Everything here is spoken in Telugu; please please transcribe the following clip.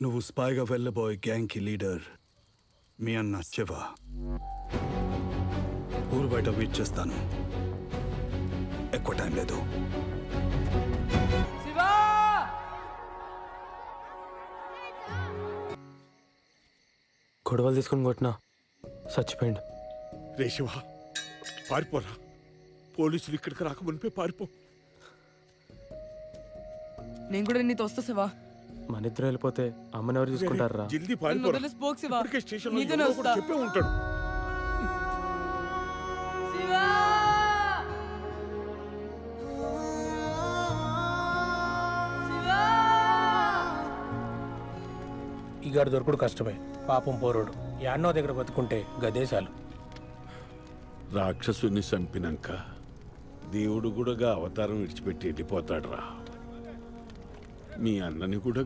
నువ్వు స్పైగా వెళ్ళబోయే గ్యాంగ్కి లీడర్ మీ అన్న శివ. ఊరు బయట వెయిట్ చేస్తాను. ఎక్కువ టైం లేదు. గొడవలు తీసుకొని కొట్టినా చచ్చిపోయిండు. రే శివ, పారిపోరా. పోలీసులు ఇక్కడికి రాకమునిపే పారిపో. నేను కూడా నీతో వస్తా శివా. మన ఇద్దరు వెళ్ళిపోతే అమ్మని ఎవరు చూసుకుంటారా? జల్దీ నన్ను పారిపోరా. వదిలేసిపోకు శివా. ఇప్పటికే స్టేషన్లో నీతోనే ఎవరో ఒకడు వస్తా. చెప్పే ఉంటాడు. శివా! శివా! ఈ గాడు దొరకడు కష్టమే. పాపం పోరోడు యాన్నో దగ్గర బతుకుంటే గదేశాలు. రాక్షసుని చంపినాక దేవుడు కూడా అవతారం విడిచిపెట్టి వెళ్ళిపోతాడు రా. మీ అన్నని కూడా